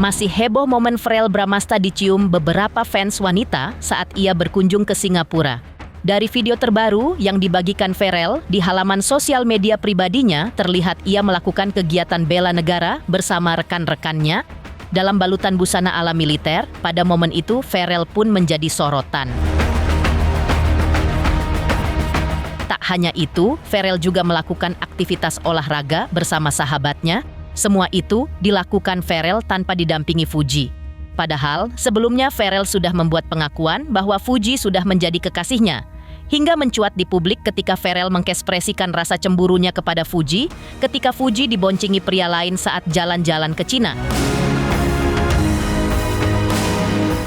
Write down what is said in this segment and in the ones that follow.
Masih heboh momen Verrell Bramasta dicium beberapa fans wanita saat ia berkunjung ke Singapura. Dari video terbaru yang dibagikan Verrell di halaman sosial media pribadinya, terlihat ia melakukan kegiatan bela negara bersama rekan-rekannya dalam balutan busana ala militer. Pada momen itu, Verrell pun menjadi sorotan. Tak hanya itu, Verrell juga melakukan aktivitas olahraga bersama sahabatnya. Semua itu dilakukan Verrell tanpa didampingi Fuji. Padahal, sebelumnya Verrell sudah membuat pengakuan bahwa Fuji sudah menjadi kekasihnya. Hingga mencuat di publik ketika Verrell mengekspresikan rasa cemburunya kepada Fuji ketika Fuji diboncingi pria lain saat jalan-jalan ke Cina.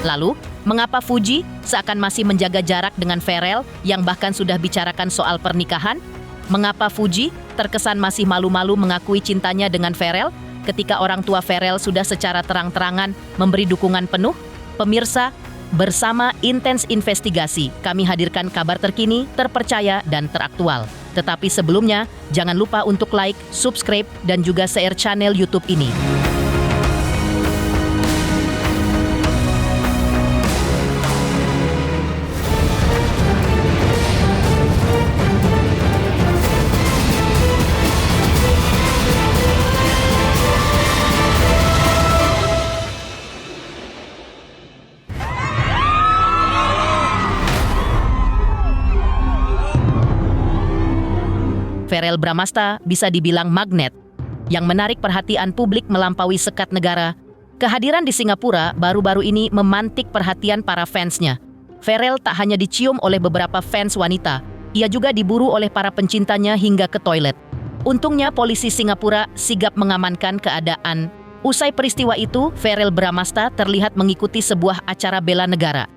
Lalu, mengapa Fuji seakan masih menjaga jarak dengan Verrell yang bahkan sudah bicarakan soal pernikahan? Mengapa Fuji terkesan masih malu-malu mengakui cintanya dengan Verrell ketika orang tua Verrell sudah secara terang-terangan memberi dukungan penuh? Pemirsa, bersama Intens Investigasi, kami hadirkan kabar terkini, terpercaya, dan teraktual. Tetapi sebelumnya, jangan lupa untuk like, subscribe, dan juga share channel YouTube ini. Verrell Bramasta bisa dibilang magnet yang menarik perhatian publik melampaui sekat negara. Kehadiran di Singapura baru-baru ini memantik perhatian para fansnya. Verrell tak hanya dicium oleh beberapa fans wanita, ia juga diburu oleh para pencintanya hingga ke toilet. Untungnya polisi Singapura sigap mengamankan keadaan. Usai peristiwa itu, Verrell Bramasta terlihat mengikuti sebuah acara bela negara.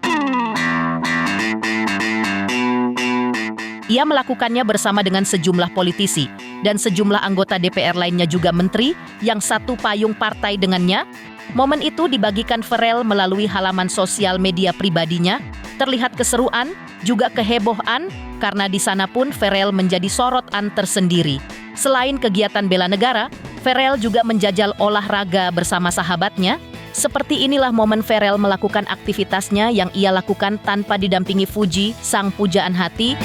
Ia melakukannya bersama dengan sejumlah politisi dan sejumlah anggota DPR lainnya juga menteri yang satu payung partai dengannya. Momen itu dibagikan Verrell melalui halaman sosial media pribadinya. Terlihat keseruan, juga kehebohan, karena di sana pun Verrell menjadi sorotan tersendiri. Selain kegiatan bela negara, Verrell juga menjajal olahraga bersama sahabatnya. Seperti inilah momen Verrell melakukan aktivitasnya yang ia lakukan tanpa didampingi Fuji, sang pujaan hati.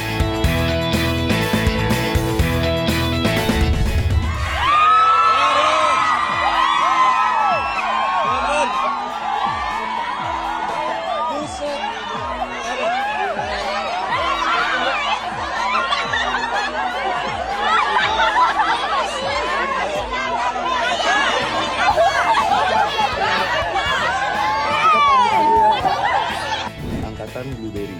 Angkatan Blueberry.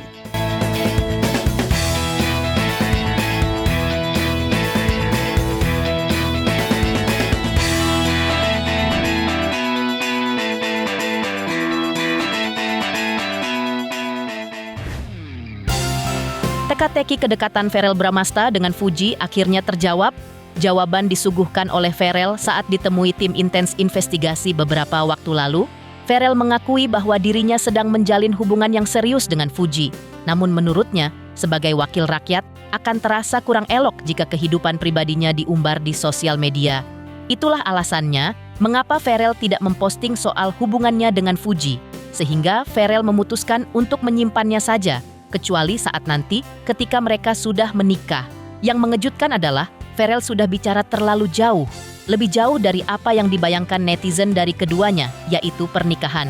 Teka-teki kedekatan Verrell Bramasta dengan Fuji akhirnya terjawab. Jawaban disuguhkan oleh Verrell saat ditemui tim Intens Investigasi beberapa waktu lalu. Verrell mengakui bahwa dirinya sedang menjalin hubungan yang serius dengan Fuji. Namun menurutnya, sebagai wakil rakyat, akan terasa kurang elok jika kehidupan pribadinya diumbar di sosial media. Itulah alasannya mengapa Verrell tidak memposting soal hubungannya dengan Fuji, sehingga Verrell memutuskan untuk menyimpannya saja, kecuali saat nanti ketika mereka sudah menikah. Yang mengejutkan adalah Verrell sudah bicara terlalu jauh, lebih jauh dari apa yang dibayangkan netizen dari keduanya, yaitu pernikahan.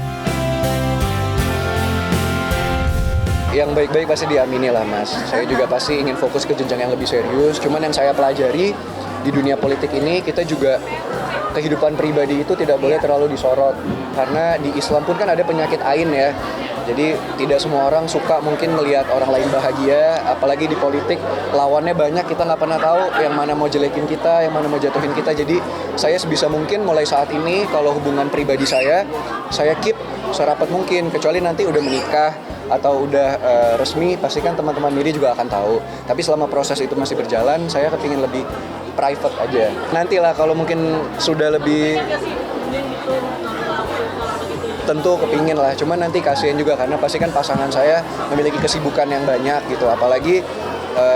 Yang baik-baik pasti diamini lah, Mas. Saya juga pasti ingin fokus ke jenjang yang lebih serius. Cuman yang saya pelajari di dunia politik ini, kita juga kehidupan pribadi itu tidak boleh terlalu disorot. Karena di Islam pun kan ada penyakit ain ya. Jadi tidak semua orang suka mungkin melihat orang lain bahagia, apalagi di politik lawannya banyak, kita nggak pernah tahu yang mana mau jelekin kita, yang mana mau jatuhin kita. Jadi saya sebisa mungkin mulai saat ini kalau hubungan pribadi saya keep serapat mungkin, kecuali nanti udah menikah atau udah resmi, pastikan teman-teman media juga akan tahu. Tapi selama proses itu masih berjalan, saya kepingin lebih private aja. Nantilah kalau mungkin sudah lebih, tentu kepingin lah, cuman nanti kasihan juga karena pasti kan pasangan saya memiliki kesibukan yang banyak gitu, apalagi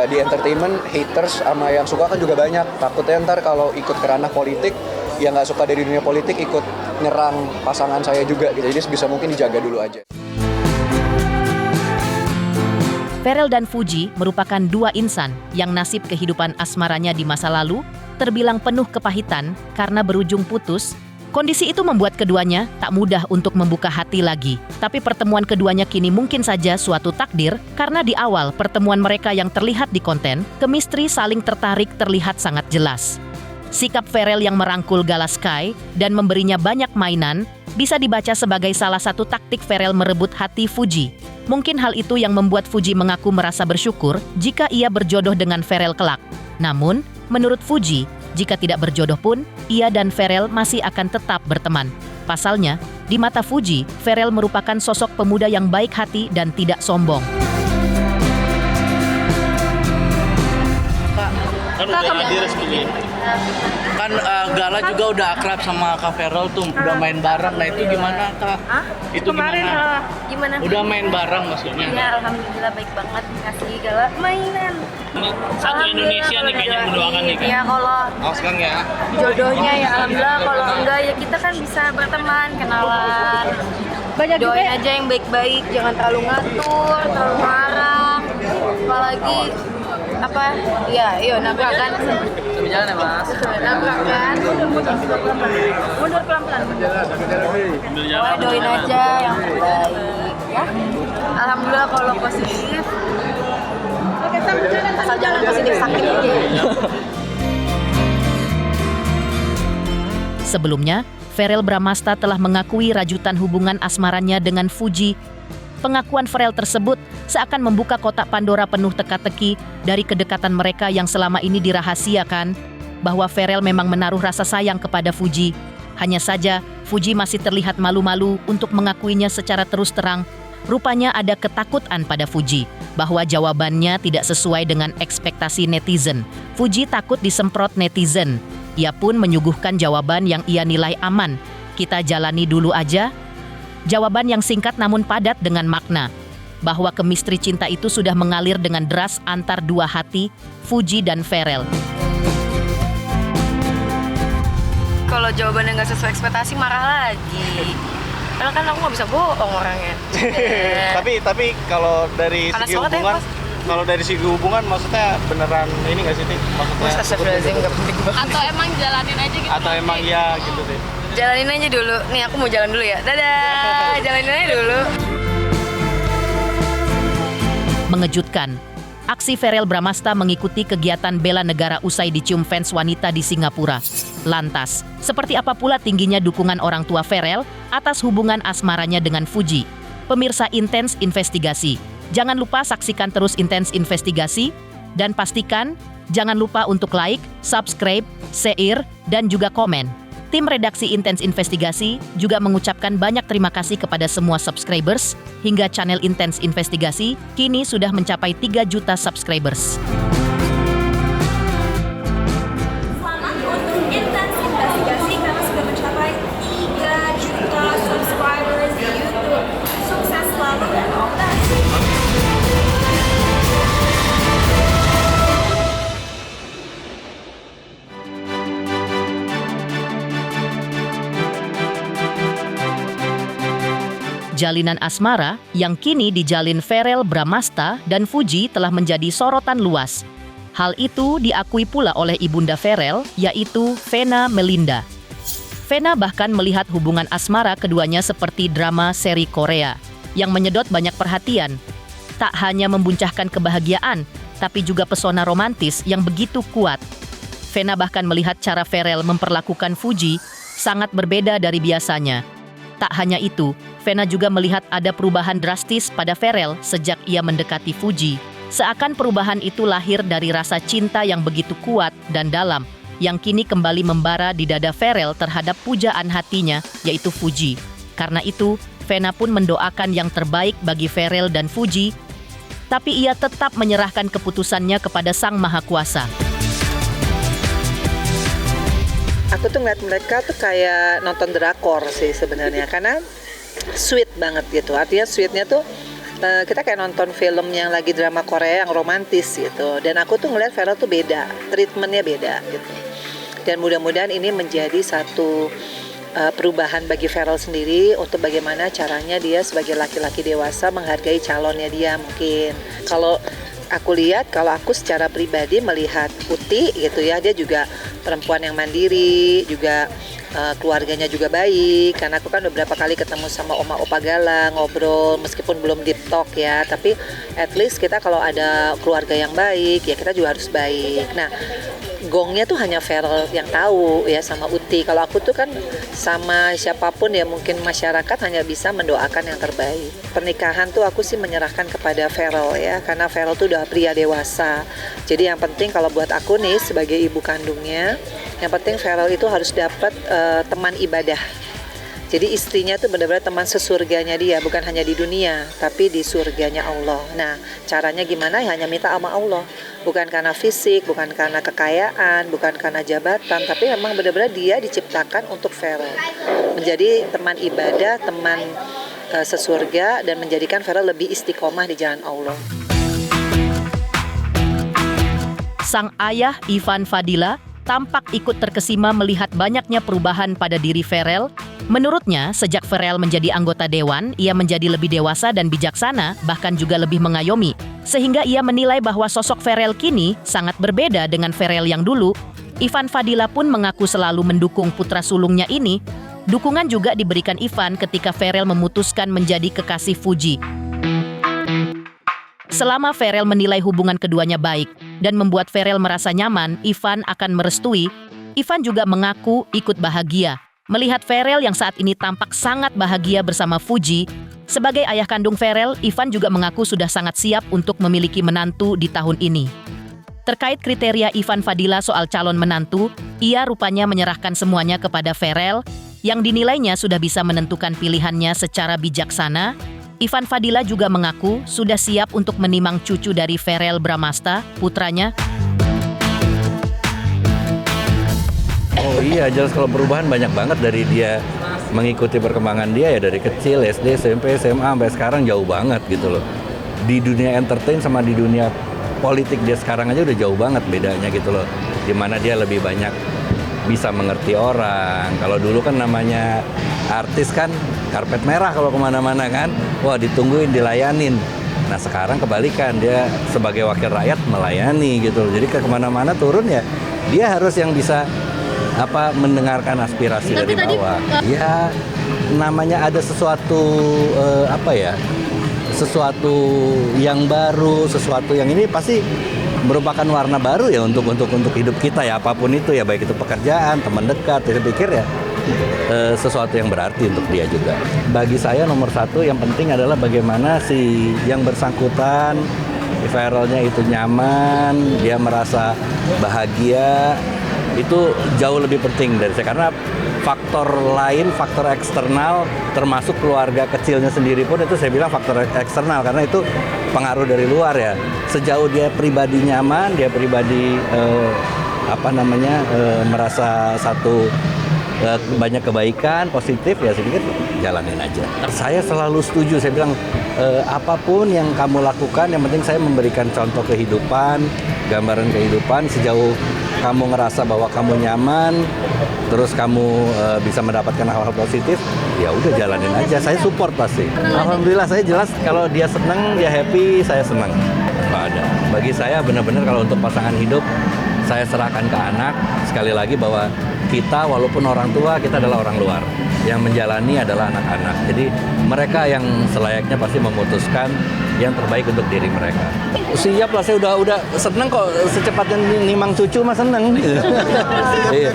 di entertainment haters sama yang suka kan juga banyak. Takutnya ntar kalau ikut ke ranah politik, yang nggak suka dari dunia politik ikut nyerang pasangan saya juga gitu. Jadi sebisa mungkin dijaga dulu aja. Ferel dan Fuji merupakan dua insan yang nasib kehidupan asmaranya di masa lalu terbilang penuh kepahitan karena berujung putus. Kondisi itu membuat keduanya tak mudah untuk membuka hati lagi. Tapi pertemuan keduanya kini mungkin saja suatu takdir karena di awal pertemuan mereka yang terlihat di konten, kemistri saling tertarik terlihat sangat jelas. Sikap Ferel yang merangkul Gala Sky dan memberinya banyak mainan bisa dibaca sebagai salah satu taktik Ferel merebut hati Fuji. Mungkin hal itu yang membuat Fuji mengaku merasa bersyukur jika ia berjodoh dengan Ferel kelak. Namun, menurut Fuji, jika tidak berjodoh pun, ia dan Ferel masih akan tetap berteman. Pasalnya, di mata Fuji, Ferel merupakan sosok pemuda yang baik hati dan tidak sombong. Kan udah hadir resmi. Kan Gala juga udah akrab sama Kak Ferel tuh, udah main bareng. Nah itu gimana Kak? Itu Kemarin gimana? gimana? Udah main bareng maksudnya? Ya alhamdulillah baik banget kasih Gala mainan. Ini satu Indonesia nih kayaknya mendoakan nih kan? Ya kalau Awas Kang ya. jodohnya ya alhamdulillah, kalau enggak ya kita kan bisa berteman, kenalan. Doain aja yang baik-baik, jangan terlalu ngatur, terlalu marah. Apalagi apa? Ya, yuk nabrak kan. Jalan ya Mas. Nabrak kan. Mundur pelan-pelan. Pokoknya doain aja yang terbaik ya. Alhamdulillah kalau positif. Asal jangan positif sakit aja. Sebelumnya, Ferel Bramasta telah mengakui rajutan hubungan asmaranya dengan Fuji. Pengakuan Ferel tersebut seakan membuka kotak Pandora penuh teka-teki dari kedekatan mereka yang selama ini dirahasiakan, bahwa Ferel memang menaruh rasa sayang kepada Fuji. Hanya saja, Fuji masih terlihat malu-malu untuk mengakuinya secara terus terang. Rupanya ada ketakutan pada Fuji, bahwa jawabannya tidak sesuai dengan ekspektasi netizen. Fuji takut disemprot netizen. Ia pun menyuguhkan jawaban yang ia nilai aman. Kita jalani dulu aja. Jawaban yang singkat namun padat dengan makna, bahwa kemistri cinta itu sudah mengalir dengan deras antar dua hati, Fuji dan Ferel. Kalau jawabannya nggak sesuai ekspektasi marah lagi. Karena kan aku nggak bisa bohong orangnya. Tapi kalau dari Panas segi banget ya, hubungan, Mas. kalau dari segi hubungan maksudnya beneran ini nggak sih Tik? Maksudnya Astagfirullahaladzim, nggak penting banget. Atau emang jalanin aja gitu? atau emang ya gitu deh. Jalanin aja dulu. Nih aku mau jalan dulu ya. Dadah. Jalanin aja dulu. Mengejutkan, aksi Ferel Bramasta mengikuti kegiatan bela negara usai dicium fans wanita di Singapura. Lantas, seperti apa pula tingginya dukungan orang tua Ferel atas hubungan asmaranya dengan Fuji? Pemirsa Intens Investigasi, jangan lupa saksikan terus Intens Investigasi dan pastikan jangan lupa untuk like, subscribe, share, dan juga komen. Tim redaksi Intens Investigasi juga mengucapkan banyak terima kasih kepada semua subscribers, hingga channel Intens Investigasi kini sudah mencapai 3 juta subscribers. Selamat untuk Intens Investigasi karena sudah mencapai 3 juta subscribers di YouTube. Sukses selalu dan all the best. Jalinan asmara yang kini dijalin Ferel Bramasta dan Fuji telah menjadi sorotan luas. Hal itu diakui pula oleh ibunda Ferel, yaitu Vena Melinda. Vena bahkan melihat hubungan asmara keduanya seperti drama seri Korea yang menyedot banyak perhatian. Tak hanya membuncahkan kebahagiaan, tapi juga pesona romantis yang begitu kuat. Vena bahkan melihat cara Ferel memperlakukan Fuji sangat berbeda dari biasanya. Tak hanya itu, Vena juga melihat ada perubahan drastis pada Ferel sejak ia mendekati Fuji. Seakan perubahan itu lahir dari rasa cinta yang begitu kuat dan dalam, yang kini kembali membara di dada Ferel terhadap pujaan hatinya, yaitu Fuji. Karena itu, Vena pun mendoakan yang terbaik bagi Ferel dan Fuji, tapi ia tetap menyerahkan keputusannya kepada Sang Maha Kuasa. Aku tuh ngeliat mereka tuh kayak nonton drakor sih sebenarnya, karena sweet banget gitu. Artinya sweetnya tuh kita kayak nonton film yang lagi drama Korea yang romantis gitu. Dan aku tuh ngeliat Ferel tuh beda, treatmentnya beda gitu. Dan mudah-mudahan ini menjadi satu perubahan bagi Ferel sendiri untuk bagaimana caranya dia sebagai laki-laki dewasa menghargai calonnya dia mungkin. Kalau aku lihat, kalau aku secara pribadi melihat Uti gitu ya, dia juga perempuan yang mandiri, juga keluarganya juga baik, karena aku kan beberapa kali ketemu sama Oma Opa Gala, ngobrol meskipun belum deep talk ya, tapi at least kita kalau ada keluarga yang baik ya kita juga harus baik. Nah, gongnya tuh hanya Ferel yang tahu ya sama Uti. Kalau aku tuh kan sama siapapun ya mungkin masyarakat hanya bisa mendoakan yang terbaik. Pernikahan tuh aku sih menyerahkan kepada Ferel ya, karena Ferel tuh udah pria dewasa. Jadi yang penting kalau buat aku nih sebagai ibu kandungnya, yang penting Ferel itu harus dapat teman ibadah. Jadi istrinya tuh benar-benar teman sesurganya dia, bukan hanya di dunia, tapi di surganya Allah. Nah, caranya gimana? Hanya minta sama Allah. Bukan karena fisik, bukan karena kekayaan, bukan karena jabatan, tapi memang benar-benar dia diciptakan untuk Ferel. Menjadi teman ibadah, teman sesurga, dan menjadikan Ferel lebih istiqomah di jalan Allah. Sang ayah Ivan Fadila tampak ikut terkesima melihat banyaknya perubahan pada diri Ferel. Menurutnya, sejak Ferel menjadi anggota dewan, ia menjadi lebih dewasa dan bijaksana, bahkan juga lebih mengayomi. Sehingga ia menilai bahwa sosok Ferel kini sangat berbeda dengan Ferel yang dulu. Ivan Fadila pun mengaku selalu mendukung putra sulungnya ini. Dukungan juga diberikan Ivan ketika Ferel memutuskan menjadi kekasih Fuji. Selama Ferel menilai hubungan keduanya baik dan membuat Ferel merasa nyaman, Ivan akan merestui. Ivan juga mengaku ikut bahagia melihat Ferel yang saat ini tampak sangat bahagia bersama Fuji. Sebagai ayah kandung Ferel, Ivan juga mengaku sudah sangat siap untuk memiliki menantu di tahun ini. Terkait kriteria Ivan Fadila soal calon menantu, ia rupanya menyerahkan semuanya kepada Ferel yang dinilainya sudah bisa menentukan pilihannya secara bijaksana. Ivan Fadila juga mengaku sudah siap untuk menimang cucu dari Ferel Bramasta, putranya. Oh iya, jelas kalau perubahan banyak banget dari dia mengikuti perkembangan dia ya dari kecil, SD, SMP, SMA, sampai sekarang jauh banget gitu loh. Di dunia entertain sama di dunia politik dia sekarang aja udah jauh banget bedanya gitu loh. Dimana dia lebih banyak bisa mengerti orang. Kalau dulu kan namanya artis kan karpet merah kalau kemana-mana kan, wah ditungguin, dilayanin. Nah sekarang kebalikan, dia sebagai wakil rakyat melayani gitu. Jadi ke kemana-mana turun ya, dia harus yang bisa mendengarkan aspirasi dari bawah. Ya namanya ada sesuatu sesuatu yang baru, sesuatu yang ini pasti merupakan warna baru ya untuk hidup kita ya, apapun itu ya, baik itu pekerjaan, teman dekat. Saya pikir ya sesuatu yang berarti untuk dia juga. Bagi saya nomor satu yang penting adalah bagaimana si yang bersangkutan, Ferelnya itu nyaman, dia merasa bahagia, itu jauh lebih penting dari saya. Karena faktor lain, faktor eksternal, termasuk keluarga kecilnya sendiri pun itu saya bilang faktor eksternal, karena itu pengaruh dari luar ya. Sejauh dia pribadi nyaman, dia pribadi merasa banyak kebaikan, positif ya, saya pikir jalanin aja. Saya selalu setuju, saya bilang apapun yang kamu lakukan, yang penting saya memberikan contoh kehidupan, gambaran kehidupan. Sejauh kamu ngerasa bahwa kamu nyaman, terus kamu bisa mendapatkan hal-hal positif, ya udah jalanin aja. Saya support pasti. Alhamdulillah saya jelas kalau dia senang, dia happy, saya senang. Ada. Bagi saya benar-benar kalau untuk pasangan hidup, saya serahkan ke anak. Sekali lagi bahwa kita walaupun orang tua, kita adalah orang luar. Yang menjalani adalah anak-anak. Jadi mereka yang selayaknya pasti memutuskan yang terbaik untuk diri mereka. Siap lah, saya udah seneng kok, secepatnya nimang cucu mah seneng. Iya.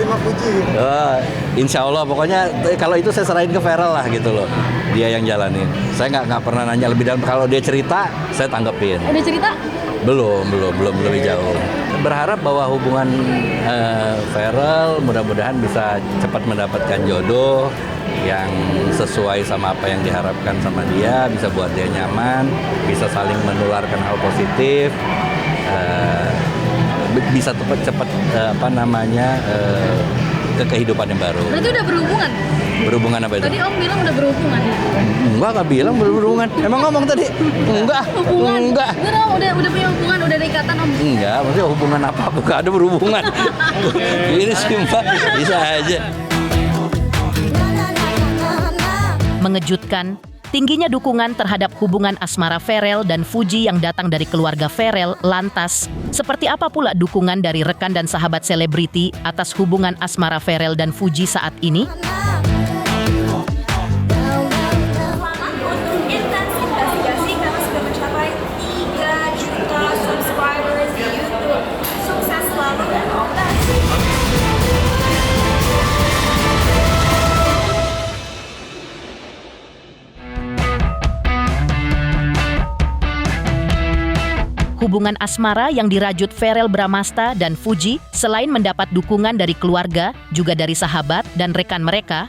Insya Allah pokoknya kalau itu saya serahin ke Ferel lah gitu loh. Dia yang jalanin. Saya nggak pernah nanya lebih dalam. Kalau dia cerita, saya tanggepin. Udah cerita? Belum lebih jauh. Berharap bahwa hubungan Ferel mudah-mudahan bisa cepat mendapatkan jodoh yang sesuai sama apa yang diharapkan sama dia, bisa buat dia nyaman, bisa saling menularkan hal positif, bisa cepat ke kehidupan yang baru. Berarti udah berhubungan? Berhubungan apa itu? Tadi Om bilang udah berhubungan. Enggak bilang berhubungan. Emang ngomong tadi? Enggak. Hubungan? Enggak. Bener Om, udah punya hubungan, udah ada ikatan Om? Enggak, maksudnya hubungan apa? Bukan ada berhubungan. Ini simpel, bisa aja. Mengejutkan, tingginya dukungan terhadap hubungan asmara Pharrell dan Fuji yang datang dari keluarga Pharrell. Lantas, seperti apa pula dukungan dari rekan dan sahabat selebriti atas hubungan asmara Pharrell dan Fuji saat ini? Selamat untuk Intens Investigasi karena sudah mencapai 3 juta subscribers di YouTube. Sukses selalu dan all the best. Hubungan asmara yang dirajut Verrell Bramasta dan Fuji selain mendapat dukungan dari keluarga, juga dari sahabat dan rekan mereka,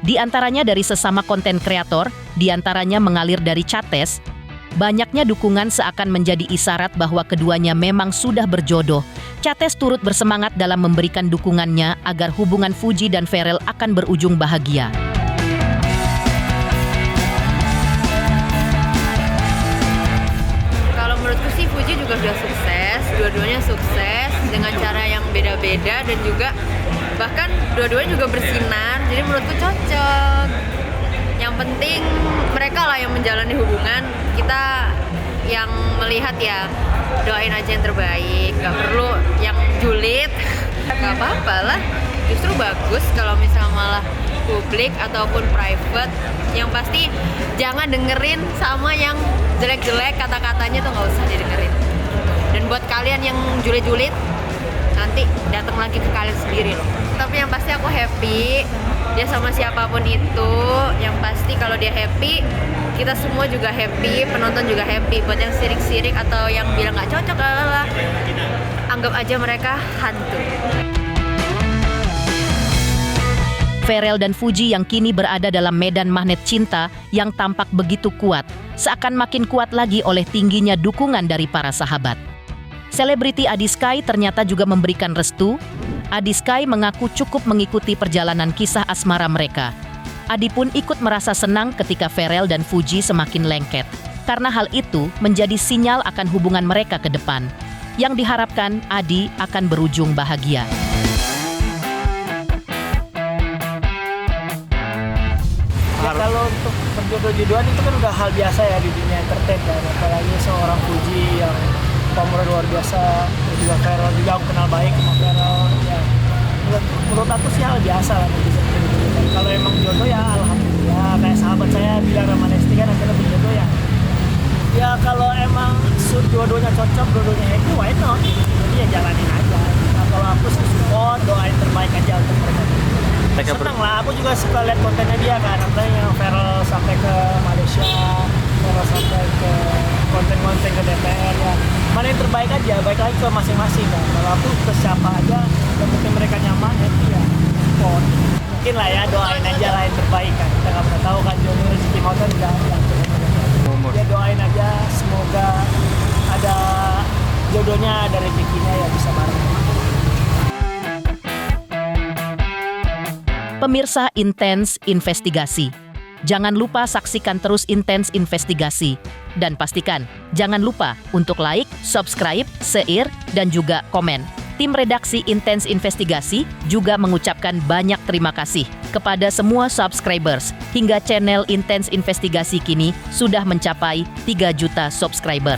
di antaranya dari sesama konten kreator, di antaranya mengalir dari Chates. Banyaknya dukungan seakan menjadi isyarat bahwa keduanya memang sudah berjodoh. Chates turut bersemangat dalam memberikan dukungannya agar hubungan Fuji dan Verrell akan berujung bahagia. Menurutku sih Fuji juga sudah sukses, dua-duanya sukses dengan cara yang beda-beda dan juga bahkan dua-duanya juga bersinar, jadi menurutku cocok. Yang penting mereka lah yang menjalani hubungan, kita yang melihat ya doain aja yang terbaik, gak perlu yang julid, gak apa-apa lah, justru bagus kalau misalnya malah publik ataupun private. Yang pasti jangan dengerin sama yang jelek-jelek, kata-katanya tuh nggak usah didengerin. Dan buat kalian yang julid-julid, nanti datang lagi ke kalian sendiri loh. Tapi yang pasti aku happy, dia sama siapapun itu, yang pasti kalau dia happy, kita semua juga happy, penonton juga happy. Buat yang sirik-sirik atau yang bilang nggak cocok, anggap aja mereka hantu. Verrell dan Fuji yang kini berada dalam medan magnet cinta yang tampak begitu kuat, seakan makin kuat lagi oleh tingginya dukungan dari para sahabat. Selebriti Adi Sky ternyata juga memberikan restu. Adi Sky mengaku cukup mengikuti perjalanan kisah asmara mereka. Adi pun ikut merasa senang ketika Verrell dan Fuji semakin lengket, karena hal itu menjadi sinyal akan hubungan mereka ke depan, yang diharapkan Adi akan berujung bahagia. Ya, kalau untuk berjodoh-jodohan itu kan udah hal biasa ya di dunia entertain kan, apalagi seorang Fuji yang pamornya luar biasa, terus juga Verrell juga aku kenal baik sama Verrell ya. Menurut aku sih hal biasa lah bisa berjodoh. Kalau emang jodoh ya alhamdulillah, kayak sahabat saya bilang sama Nesti kan akhirnya berjodoh ya. Ya kalau emang dua-duanya cocok, dua-duanya happy, why not? Jadi ya jalanin aja. Nah, kalau aku sih support, doain terbaik aja untuk mereka. Senang lah, aku juga suka lihat kontennya dia kan, nanti yang Verrell sampai ke Malaysia, Verrell sampai ke konten-konten ke DPR ya. Mana yang terbaik aja, baik lagi ke masing-masing kan. Kalau aku ke siapa aja, yang penting mereka nyaman, happy ya. Support. Mungkin lah ya, doain aja lah yang terbaik kan. Kita nggak pernah tahu kan, jodoh rezeki mau kan udah ada. Ya doain aja, semoga ada jodohnya, ada rezekinya ya bisa bareng. Pemirsa Intens Investigasi, jangan lupa saksikan terus Intens Investigasi. Dan pastikan, jangan lupa untuk like, subscribe, share, dan juga komen. Tim redaksi Intens Investigasi juga mengucapkan banyak terima kasih kepada semua subscribers, hingga channel Intens Investigasi kini sudah mencapai 3 juta subscriber.